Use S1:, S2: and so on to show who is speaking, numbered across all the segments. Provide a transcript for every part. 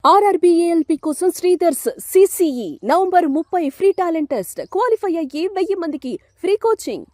S1: ఆర్ఆర్బీఏఎల్పీ కోసం Sridhar's CCE November 30 free talent test. Qualify అయ్యి 1000 మందికి ఫ్రీ కోచింగ్.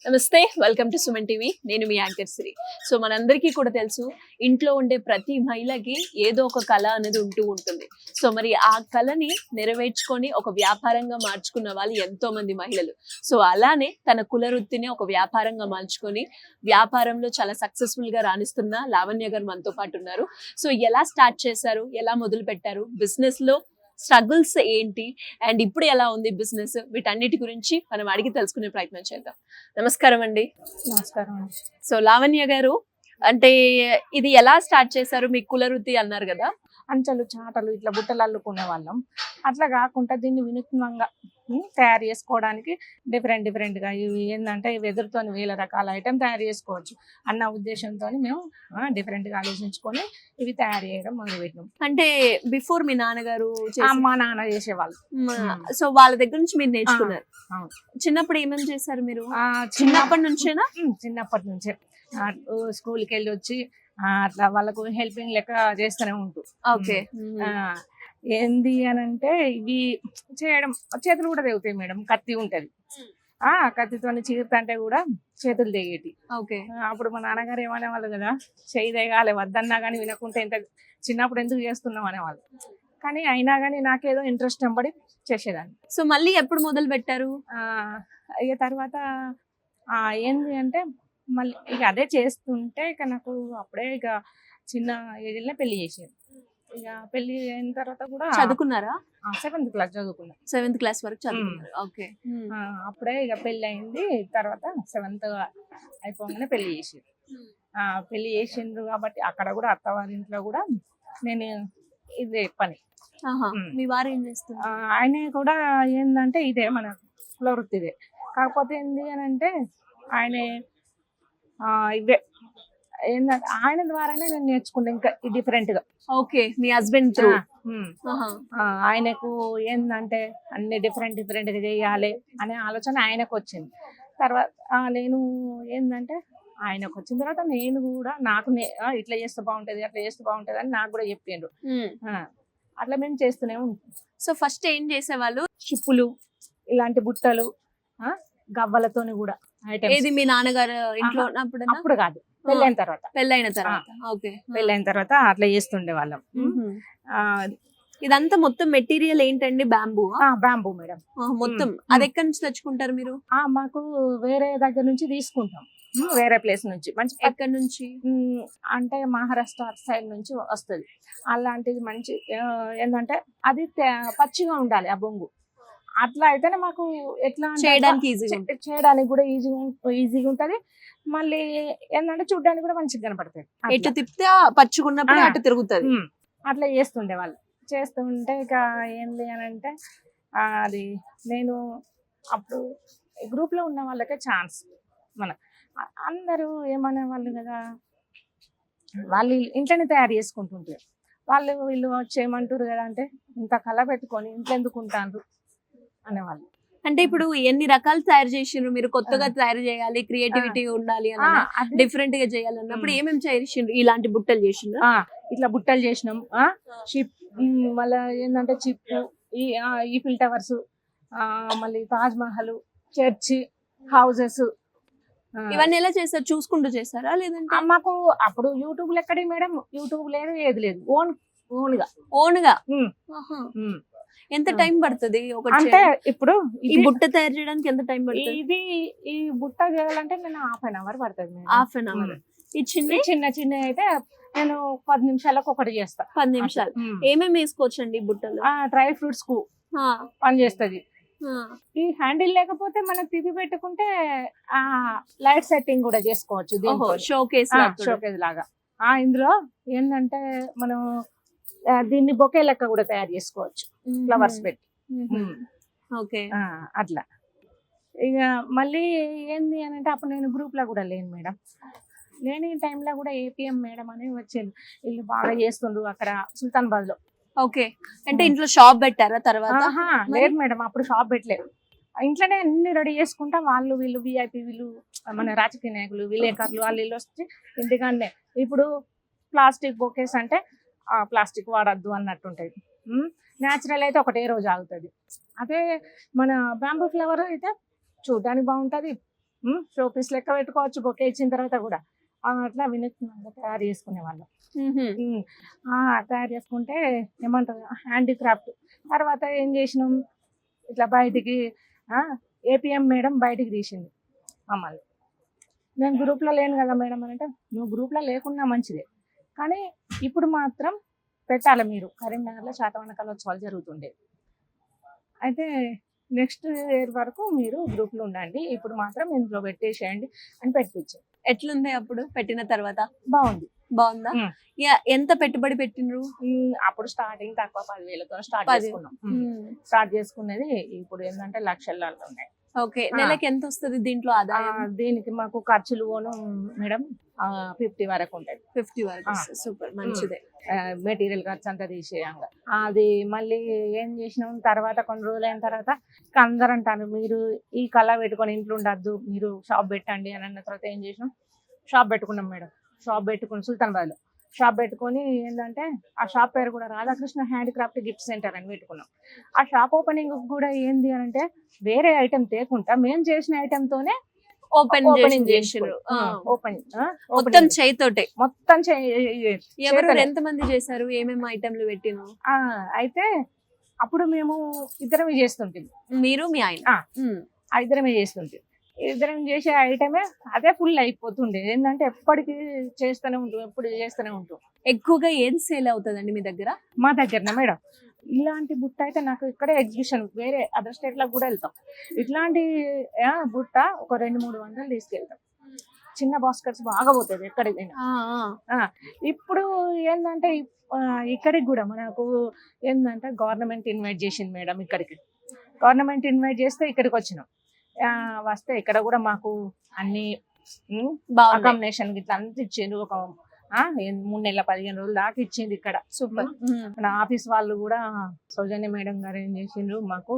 S2: నమస్తే, వెల్కమ్ టు సుమన్ టీవీ. నేను మీ యాంకర్ శ్రీ. సో మనందరికీ కూడా తెలుసు, ఇంట్లో ఉండే ప్రతి మహిళకి ఏదో ఒక కళ అనేది ఉంటూ ఉంటుంది. సో మరి ఆ కళని నెరవేర్చుకొని ఒక వ్యాపారంగా మార్చుకున్న వాళ్ళు ఎంతో మంది మహిళలు. సో అలానే తన కుల వృత్తిని ఒక వ్యాపారంగా మార్చుకొని వ్యాపారంలో చాలా సక్సెస్ఫుల్ గా రాణిస్తున్న లావణ్య గారు మనతో పాటు ఉన్నారు. సో ఎలా స్టార్ట్ చేశారు, ఎలా మొదలు పెట్టారు, బిజినెస్ లో స్ట్రగుల్స్ ఏంటి, అండ్ ఇప్పుడు ఎలా ఉంది బిజినెస్, వీటన్నిటి గురించి మనం అడిగి తెలుసుకునే ప్రయత్నం చేద్దాం. నమస్కారం అండి.
S3: నమస్కారం అండి.
S2: సో లావణ్య గారు, అంటే ఇది ఎలా స్టార్ట్ చేశారు? మీ కుల వృత్తి అన్నారు కదా.
S3: అంచెలు చాటలు ఇట్లా బుట్టలు అల్లుకునే వాళ్ళం. అట్లా కాకుండా దీన్ని వినూత్నంగా తయారు చేసుకోవడానికి డిఫరెంట్ గా ఇవి ఏంటంటే వెదురుతో వేల రకాల ఐటమ్ తయారు చేసుకోవచ్చు అన్న ఉద్దేశంతో మేము డిఫరెంట్ గా ఆలోచించుకొని ఇవి తయారు చేయడం మొదలుపెట్టినాం.
S2: అంటే బిఫోర్ మీ నాన్నగారు
S3: అమ్మ నాన్న చేసేవాళ్ళు.
S2: సో వాళ్ళ దగ్గర నుంచి మీరు నేర్చుకున్నారు.
S3: అవును.
S2: చిన్నప్పుడు ఏమేమి చేశారు మీరు?
S3: చిన్నప్పటి
S2: నుంచేనా?
S3: చిన్నప్పటి నుంచే స్కూల్కి వెళ్ళి వచ్చి అట్లా వాళ్ళకు హెల్పింగ్ లెక్క చేస్తూనే ఉంటూ.
S2: ఓకే.
S3: ఏంది అని అంటే ఇవి చేయడం చేతులు కూడా తెగుతాయి మేడం. కత్తి ఉంటది, కత్తితో చీరుతంటే కూడా చేతులు తెగేటి.
S2: ఓకే.
S3: అప్పుడు మా నాన్నగారు ఏమనేవాళ్ళు కదా, చేయి తెగాలి వద్దన్నా కానీ వినకుంటే ఇంత చిన్నప్పుడు ఎందుకు చేస్తున్నాం అనేవాళ్ళు. కానీ అయినా కానీ నాకేదో ఇంట్రెస్ట్ వెంబడి చేసేదాన్ని.
S2: సో మళ్ళీ ఎప్పుడు మొదలు పెట్టారు?
S3: ఇక తర్వాత ఏంది అంటే మళ్ళీ ఇక అదే చేస్తుంటే ఇక నాకు అప్పుడే ఇక చిన్న ఏజ్లో పెళ్లి చేసేది. ఇక పెళ్లి అయిన తర్వాత కూడా
S2: చదువుకున్నారా?
S3: 7th క్లాస్ చదువుకున్నా.
S2: 7th క్లాస్ వరకు చదువుకున్నారు. ఓకే.
S3: అప్పుడే ఇక పెళ్లి అయింది. తర్వాత 7th అయిపోగానే పెళ్లి చేసేది. పెళ్లి చేసిండ్రు కాబట్టి అక్కడ కూడా అత్తవారింట్లో కూడా నేను ఇదే పని.
S2: మీ వారు ఏం చేస్తారు?
S3: ఆయన కూడా ఏంటంటే ఇదే మన కుల వృత్తి ఇదే. కాకపోతే ఏంది అని అంటే ఆయన ఇవే ఏంటంటే ఆయన ద్వారానే నేను నేర్చుకున్నా ఇంకా డిఫరెంట్ గా.
S2: ఓకే. మీ హస్బెండ్ త్రూ.
S3: ఆయనకు ఏంటంటే అన్ని డిఫరెంట్ గా చేయాలి అనే ఆలోచన ఆయనకు వచ్చింది. తర్వాత నేను ఏంటంటే ఆయనకు వచ్చిన తర్వాత నేను కూడా నాకు ఇట్లా చేస్తే బాగుంటది అట్లా చేస్తే బాగుంటది అని నాకు కూడా చెప్పిండ్రు. అట్లా మేము చేస్తూనే ఉంటాం.
S2: సో ఫస్ట్ ఏం చేసేవాళ్ళు?
S3: చిప్పులు, ఇలాంటి బుట్టలు, గవ్వలతోని కూడా ఐటమ్స్.
S2: ఏది మీ నాన్నగారు ఇంట్లో
S3: అప్పుడు కాదు, పెళ్ళైన తర్వాత.
S2: ఓకే.
S3: పెళ్ళైన తర్వాత అట్లా చేస్తుండే వాళ్ళం.
S2: ఇదంతా మొత్తం మెటీరియల్ ఏంటండి? బ్యాంబూ?
S3: బ్యాంబూ మేడం
S2: మొత్తం. అది ఎక్కడి నుంచి తెచ్చుకుంటారు మీరు?
S3: మాకు వేరే దగ్గర నుంచి తీసుకుంటాం, వేరే ప్లేస్ నుంచి. మంచి
S2: ఎక్కడి నుంచి
S3: అంటే మహారాష్ట్ర సైడ్ నుంచి వస్తుంది. అలాంటిది మంచి ఏంటంటే అది పచ్చిగా ఉండాలి ఆ బొంగు. అట్లా అయితేనే మాకు ఎట్లా చేయడానికి కూడా ఈజీగా ఉంటది. మళ్ళీ ఏంటంటే చూడడానికి కూడా మంచిగా కనపడుతుంది.
S2: ఎటు తిప్పితే పచ్చుకున్నప్పుడు అటు తిరుగుతుంది.
S3: అట్లా చేస్తుండే వాళ్ళు. చేస్తుంటే ఇక ఏంది అని అంటే అది నేను అప్పుడు గ్రూప్ లో ఉన్న వాళ్ళకే ఛాన్స్. మన అందరూ ఏమనే వాళ్ళు కదా, వాళ్ళు ఇంట్లోనే తయారు చేసుకుంటుంటారు. వాళ్ళు వీళ్ళు చేయమంటారు కదా అంటే ఇంత కళ పెట్టుకొని ఇంట్లో ఎందుకు ఉంటారు అనేవాళ్ళు.
S2: అంటే ఇప్పుడు ఎన్ని రకాలు తయారు చేసిండ్రు మీరు? కొత్తగా తయారు చేయాలి, క్రియేటివిటీ ఉండాలి అని, డిఫరెంట్ గా చేయాలి అన్నప్పుడు ఏమేమి చేసిండ్రు? ఇలాంటి బుట్టలు చేసిండ్రు?
S3: ఇట్లా బుట్టలు చేసినాం. షిప్, మళ్ళీ ఏంటంటే చిప్, ఈఫిల్ టవర్స్, మళ్ళీ తాజ్ మహల్, చర్చి, హౌసెస్.
S2: ఇవన్నీ ఎలా చేస్తారు? చూసుకుంటూ చేస్తారా లేదంటే?
S3: మాకు అప్పుడు యూట్యూబ్ ఎక్కడి మేడం, యూట్యూబ్ లేదు, ఏది లేదు. ఓన్ గా.
S2: ఎంత టైం పడుతుంది?
S3: అంటే ఇప్పుడు
S2: ఈ బుట్ట తయారు చేయడానికి ఎంత టైం పడుతుంది?
S3: ఇది ఈ బుట్ట చేయాలంటే నేను 1/2 hour పడుతుంది.
S2: 1/2 hour. ఈ
S3: చిన్న అయితే నేను 10 నిమిషాలకు ఒకటి చేస్తా.
S2: 10 నిమిషాలు. ఏమేమి వేసుకోవచ్చండి బుట్టలు?
S3: డ్రై ఫ్రూట్స్ కు పని చేస్తుంది. ఈ హ్యాండిల్ లేకపోతే మనం తిప్పి పెట్టుకుంటే లైట్ సెట్టింగ్ కూడా చేసుకోవచ్చు.
S2: షోకేస్
S3: లాగా. ఇందులో ఏంటంటే మనం దీన్ని బొకే లెక్క కూడా తయారు చేసుకోవచ్చు, ఫ్లవర్స్ పెట్టి.
S2: ఓకే.
S3: అట్లా ఇక మళ్ళీ ఏంది అని అంటే అప్పుడు నేను గ్రూప్ లో కూడా లేను మేడం. లేని టైంలో కూడా ఏపీఎం మేడం అని వచ్చేది. వీళ్ళు బాగా చేస్తుండ్రు అక్కడ సుల్తానాబాద్ లో.
S2: ఓకే. అంటే ఇంట్లో షాప్ పెట్టారా తర్వాత?
S3: లేదు మేడం, అప్పుడు షాప్ పెట్టలేదు. ఇంట్లోనే అన్ని రెడీ చేసుకుంటా. వాళ్ళు వీళ్ళు విఐపి, వీళ్ళు మన రాజకీయ నాయకులు, విలేకరులు వాళ్ళు వీళ్ళు వచ్చి ఇంటికాడనే. ఇప్పుడు ప్లాస్టిక్ బొకేస్ అంటే ప్లాస్టిక్ వాడద్దు అన్నట్టు ఉంటుంది. న్యాచురల్ అయితే ఒకటే రోజు ఆగుతుంది. అదే మన బ్యాంబూ ఫ్లవర్ అయితే చూడడానికి బాగుంటుంది, షో పీస్ లెక్క పెట్టుకోవచ్చు బొకే ఇచ్చిన తర్వాత కూడా. అట్లా వినూత్నంగా తయారు చేసుకునే వాళ్ళం. తయారు చేసుకుంటే ఏమంటారు హ్యాండీక్రాఫ్ట్. తర్వాత ఏం చేసినాం, ఇట్లా బయటికి ఏపీఎం మేడం బయటికి తీసింది మమ్మల్ని. నేను గ్రూప్లో లేను కదా మేడం అని అంటే, నువ్వు గ్రూప్లో లేకున్నా మంచిదే, కానీ ఇప్పుడు మాత్రం పెట్టాలి మీరు. కరీంనగర్లో శాతవాహన కళోత్సవాలు జరుగుతుండేవి. అయితే నెక్స్ట్ ఇయర్ వరకు మీరు గ్రూప్లో ఉండండి, ఇప్పుడు మాత్రం ఇంట్లో పెట్టేసేయండి అని పెట్టించారు.
S2: ఎట్లుంది అప్పుడు పెట్టిన తర్వాత?
S3: బాగుంది.
S2: బాగుందా? ఎంత పెట్టుబడి పెట్టినరు?
S3: అప్పుడు స్టార్టింగ్ తక్కువ 10,000తో స్టార్ట్ చేసుకునేది. ఇప్పుడు ఏంటంటే లక్షల్లో ఉన్నాయి.
S2: ఓకే, నెలకి ఎంత వస్తుంది దీంట్లో ఆదాయం?
S3: దీనికి మాకు ఖర్చులు మేడం 50 వరకు ఉంటుంది.
S2: 50 వరకు. సూపర్, మంచిదే.
S3: మెటీరియల్ ఖర్చు అంతా తీసేయంగా అది మళ్ళీ ఏం చేసినాం తర్వాత కొన్ని రోజులు అయిన తర్వాత అందరూ అంటారు, మీరు ఈ కళ పెట్టుకొని ఇంట్లో ఉండద్దు, మీరు షాప్ పెట్టండి అని అన్న తర్వాత ఏం చేసినాం, షాప్ పెట్టుకున్నాం మేడం. షాప్ పెట్టుకుని సుల్తానాబాద్లో షాప్ పెట్టుకొని ఏంటంటే ఆ షాప్ పేరు కూడా రాధాకృష్ణ హ్యాండీక్రాఫ్ట్ గిఫ్ట్ సెంటర్ అని పెట్టుకున్నాం. ఆ షాప్ ఓపెనింగ్ కూడా ఏంది అని అంటే వేరే ఐటమ్ తేకుండా మేము చేసిన ఐటమ్ తోనే
S2: ఓపెనింగ్ చేసారు. మొత్తం చేయితోటే.
S3: మొత్తం
S2: ఎవరు ఎంతమంది చేశారు? ఏమేమి ఐటమ్లు పెట్టిను?
S3: అయితే అప్పుడు మేము ఇద్దరమే చేస్తుంటాం,
S2: మీరు మీ ఆయన.
S3: ఇద్దరమే చేస్తుంటాం. ఇద్దరం చేసే ఐటమే అదే ఫుల్ అయిపోతుండే. ఏంటంటే ఎప్పటికీ చేస్తూనే ఉంటాం.
S2: ఎక్కువగా ఏం సేల్ అవుతుందండి మీ దగ్గర?
S3: మా దగ్గరనే మేడం ఇలాంటి బుట్ట అయితే నాకు ఇక్కడే ఎగ్జిబిషన్, వేరే అదర్ స్టేట్లకు కూడా వెళ్తాం. ఇట్లాంటి బుట్ట ఒక 200-300 తీసుకెళ్తాం. చిన్న బాస్కెట్స్ బాగా పోతుంది ఎక్కడికైనా. ఇప్పుడు ఏంటంటే ఇక్కడికి కూడా మనకు ఏంటంటే గవర్నమెంట్ ఇన్వైట్ చేసింది మేడం. ఇక్కడికి గవర్నమెంట్ ఇన్వైట్ చేస్తే ఇక్కడికి వచ్చినాం. వస్తే ఇక్కడ కూడా మాకు అన్ని అకామిడేషన్ ఇట్లా అంత ఇచ్చిండ్రు. ఒక 3 నెలల 15 రోజులు దాకా ఇచ్చింది ఇక్కడ.
S2: సూపర్.
S3: మన ఆఫీస్ వాళ్ళు కూడా సౌజన్య మేడం గారు ఏం చేసిండ్రు, మాకు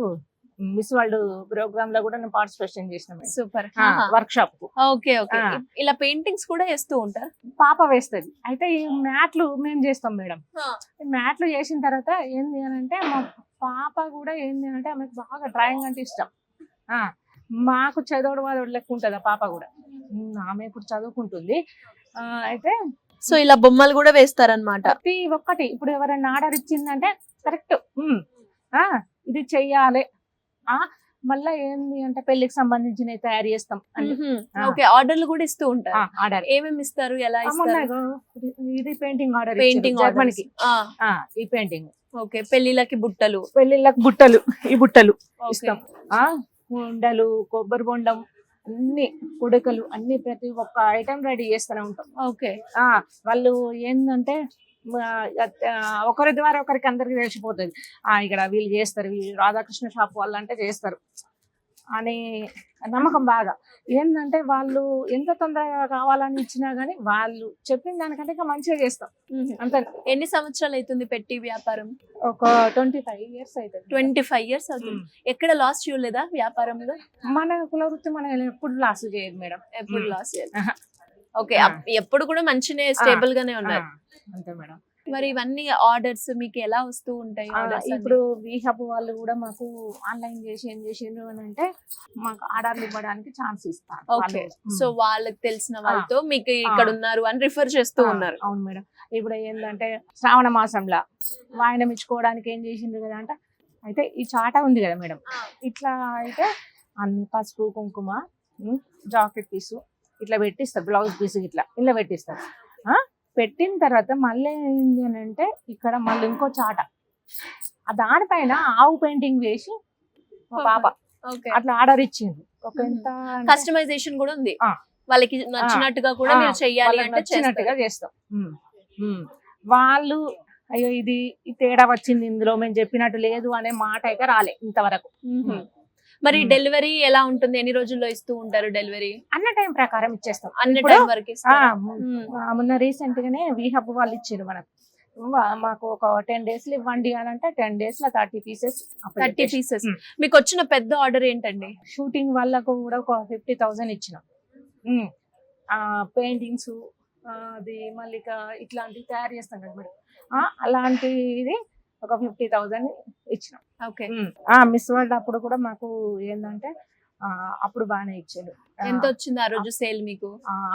S3: మిస్ వరల్డ్ ప్రోగ్రామ్ లో కూడా నేను పార్టిసిపేషన్ చేసిన.
S2: సూపర్.
S3: వర్క్ షాప్ కు.
S2: Okay okay. ఇలా పెయింటింగ్స్ కూడా వేస్తూ ఉంటారు?
S3: పాప వేస్తుంది. అయితే ఈ మ్యాట్లు మేము చేస్తాం మేడం. మ్యాట్లు చేసిన తర్వాత ఏంది అని అంటే మా పాప కూడా ఏంది అంటే ఆమెకు బాగా డ్రాయింగ్ అంటే ఇష్టం. మాకు చదవడు వాడు లెక్క ఉంటుంది ఆ పాప కూడా. ఆమె ఇప్పుడు చదువుకుంటుంది. అయితే
S2: సో ఇలా బొమ్మలు కూడా వేస్తారనమాట?
S3: ప్రతి ఒక్కటి ఇప్పుడు ఎవరైనా ఆర్డర్ ఇచ్చిందంటే కరెక్ట్ ఇది చెయ్యాలి. మళ్ళా ఏంది అంటే పెళ్లికి సంబంధించినవి తయారు చేస్తాం.
S2: ఓకే, ఆర్డర్లు కూడా ఇస్తూ ఉంటారు. ఆర్డర్ ఏమేమి ఇస్తారు, ఎలా ఇస్తారు?
S3: ఇది పెయింటింగ్ ఆర్డర్,
S2: పెయింటింగ్
S3: జర్మనీకి. ఈ పెయింటింగ్.
S2: ఓకే, పెళ్లిళ్ళకి బుట్టలు.
S3: ఈ బుట్టలు ఇస్తాం. ఉండలు, కొబ్బరి బొండం, అన్ని కుడకలు, అన్ని ప్రతి ఒక్క ఐటమ్ రెడీ చేస్తూనే ఉంటాం.
S2: ఓకే.
S3: వాళ్ళు ఏంటంటే ఒకరి ద్వారా ఒకరికి అందరికి తెలిసిపోతుంది, ఇక్కడ వీళ్ళు చేస్తారు, వీళ్ళు రాధాకృష్ణ షాప్ వాళ్ళు అంటే చేస్తారు అని నమ్మకం బాగా. ఏంటంటే వాళ్ళు ఎంత తొందరగా కావాలని ఇచ్చినా గానీ వాళ్ళు చెప్పిన దానికంటే ఇంకా మంచిగా చేస్తాం. అంతే.
S2: ఎన్ని సంవత్సరాలు అవుతుంది పెట్టి వ్యాపారం?
S3: ఒక 25 years అవుతుంది.
S2: 25 years అవుతుంది. ఎక్కడ లాస్ చూడలేదా వ్యాపారంలో?
S3: మన కుల వృత్తి మనం ఎప్పుడు లాస్ చేయదు మేడం,
S2: ఎప్పుడు లాస్ చేయదు. ఓకే, ఎప్పుడు కూడా మంచినే స్టేబుల్ గానే ఉన్నారు.
S3: అంతే మేడం.
S2: మరి ఇవన్నీ ఆర్డర్స్ మీకు ఎలా వస్తూ ఉంటాయి?
S3: ఇప్పుడు వీహబ్ వాళ్ళు కూడా మాకు ఆన్లైన్ చేసి ఏం చేసిండ్రు అని అంటే మాకు ఆర్డర్లు ఇవ్వడానికి ఛాన్స్ ఇస్తారు.
S2: ఓకే, సో వాళ్ళకి తెలిసిన వాళ్ళతో మీకు ఇక్కడ ఉన్నారు అని రిఫర్ చేస్తూ ఉన్నారు.
S3: అవును మేడం. ఇప్పుడు ఏంటంటే శ్రావణ మాసంలో వాయినం ఇచ్చుకోవడానికి ఏం చేసిండ్రు కదా అంటే, అయితే ఈ చాట ఉంది కదా మేడం, ఇట్లా అయితే అన్ని పసుపు కుంకుమ జాకెట్ పీసు ఇట్లా పెట్టిస్తారు, బ్లౌజ్ పీసు ఇట్లా ఇలా పెట్టిస్తారు. పెట్టిన తర్వాత మళ్ళీ ఏంటి అని అంటే ఇక్కడ మళ్ళీ ఇంకో చాట, దానిపైన ఆవు పెయింటింగ్ వేసి మా పాప అట్లా ఆర్డర్ ఇచ్చింది. ఒక ఎంత
S2: కస్టమైజేషన్ కూడా ఉంది, వాళ్ళకి నచ్చినట్టుగా కూడా మీరు చెయ్యాలి అంటే
S3: నచ్చినట్టుగా చేస్తాం. వాళ్ళు అయ్యో ఇది తేడా వచ్చింది ఇందులో, మేము చెప్పినట్టు లేదు అనే మాట అయితే రాలే ఇంతవరకు.
S2: మరి డెలివరీ ఎలా ఉంటుంది? ఎన్ని రోజుల్లో ఇస్తూ ఉంటారు డెలివరీ?
S3: అన్న టైం ప్రకారం ఇచ్చేస్తాం.
S2: అన్ని టైం వరకు.
S3: మొన్న రీసెంట్ గానే వీహబ్ వాళ్ళు ఇచ్చారు మనకు, మాకు ఒక 10 days ఇవ్వండి అని అంటే 10 days లో 30 pieces.
S2: మీకు వచ్చిన పెద్ద ఆర్డర్ ఏంటండి?
S3: షూటింగ్ వాళ్ళకు కూడా ఒక 50,000 ఇచ్చినాం. పెయింటింగ్స్ అది మళ్ళీ ఇట్లాంటివి తయారు చేస్తాం కదా మేడం, అలాంటిది ఒక 50,000 ఇచ్చినాం.
S2: ఓకే.
S3: మిస్ వరల్డ్ అప్పుడు కూడా మాకు ఏంటంటే అప్పుడు బాగానే ఇచ్చాడు.
S2: ఎంత వచ్చింది ఆ రోజు సేల్ మీకు?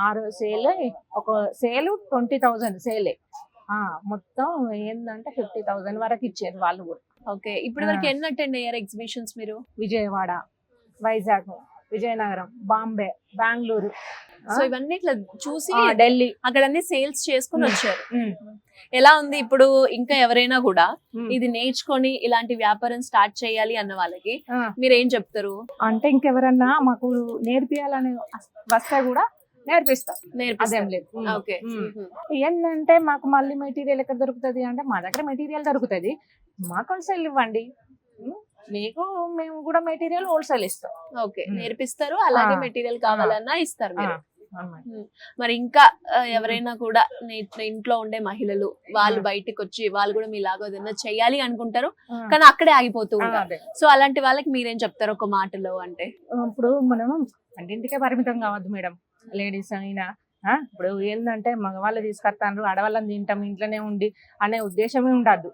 S3: ఆ రోజు సేల్ ఒక సేల్ 20,000 సేలే. మొత్తం ఏంటంటే 50,000 వరకు ఇచ్చారు వాళ్ళు కూడా.
S2: ఓకే. ఇప్పటి వరకు ఎన్ని అటెండ్ అయ్యారు ఎగ్జిబిషన్స్ మీరు?
S3: విజయవాడ, వైజాగ్, విజయనగరం, బాంబే, బెంగళూరు,
S2: సో ఇవన్నీ ఇట్లా చూసి
S3: ఢిల్లీ,
S2: అక్కడ అన్ని సేల్స్ చేసుకుని వచ్చారు. ఎలా ఉంది ఇప్పుడు? ఇంకా ఎవరైనా కూడా ఇది నేర్చుకొని ఇలాంటి వ్యాపారం స్టార్ట్ చేయాలి అన్న వాళ్ళకి మీరు ఏం చెప్తారు?
S3: అంటే ఇంకెవరన్నా మాకు నేర్పియాలని వస్తే కూడా నేర్పిస్తారు. అదేం లేదు.
S2: ఓకే.
S3: ఏంటంటే మాకు మళ్ళీ మెటీరియల్ ఎక్కడ దొరుకుతుంది అంటే మా దగ్గర మెటీరియల్ దొరుకుతుంది, మాకు హోల్సేల్ ఇవ్వండి, మీకు మేము కూడా మెటీరియల్ హోల్సేల్ ఇస్తాం.
S2: ఓకే. నేర్పిస్తారు, అలాగే మెటీరియల్ కావాలన్నా ఇస్తారు మీరు. మరి ఇంకా ఎవరైనా కూడా ఇంట్లో ఉండే మహిళలు వాళ్ళు బయటకు వచ్చి వాళ్ళు కూడా మీలాగా ఏదైనా చెయ్యాలి అనుకుంటారు కానీ అక్కడే ఆగిపోతూ ఉంటారు, సో అలాంటి వాళ్ళకి మీరేం చెప్తారు ఒక మాటలో? అంటే
S3: ఇప్పుడు మనం అన్నింటికే పరిమితం కావద్దు మేడం, లేడీస్ అయినా. ఇప్పుడు ఏంటంటే మగవాళ్ళు తీసుకొస్తాను, ఆడవాళ్ళని తింటాం ఇంట్లోనే ఉండి అనే ఉద్దేశమే ఉండద్దు.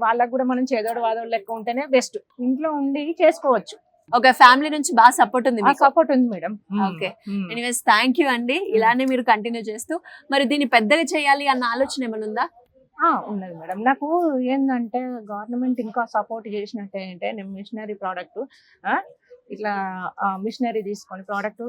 S3: వాళ్ళకు కూడా మనం చేదోడు వాదోడు లెక్క ఉంటేనే బెస్ట్. ఇంట్లో ఉండి చేసుకోవచ్చు.
S2: ఒక ఫ్యామిలీ నుంచి బాగా సపోర్ట్ ఉంది?
S3: సపోర్ట్ ఉంది madam.
S2: Okay. Anyways thank you అండి. ఇలానే మీరు కంటిన్యూ చేస్తూ మరి దీన్ని పెద్దగా చేయాలి అన్న ఆలోచన ఏమైనా ఉందా?
S3: ఉన్నది మేడం. నాకు ఏంటంటే గవర్నమెంట్ ఇంకా సపోర్ట్ చేసినట్టే అంటే నేను మిషనరీ ప్రోడక్ట్ ఇట్లా మిషనరీ తీసుకొని ప్రోడక్ట్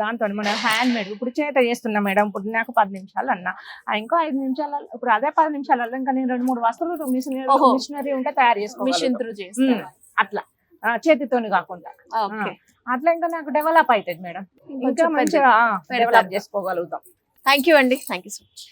S3: దాంతో మన హ్యాండ్ మేడ్ ఇప్పుడు చేత చేస్తున్నా మేడం. ఇప్పుడు నాకు 10 నిమిషాలు అన్నా, ఇంకో 5 నిమిషాలు, ఇప్పుడు అదే 10 నిమిషాలలో ఇంకా నేను 2-3 వస్తువులు మిషనరీ ఉంటే తయారు చేసుకో,
S2: మిషన్ త్రూ చేస్తాను
S3: అట్లా చేతితోని కాకుండా. అట్లా ఇంకా నాకు డెవలప్ అవుతుంది మేడం, ఇంకా మంచిగా డెవలప్ చేసుకోగలుగుతాం.
S2: థ్యాంక్ యూ అండి. Thank you so much.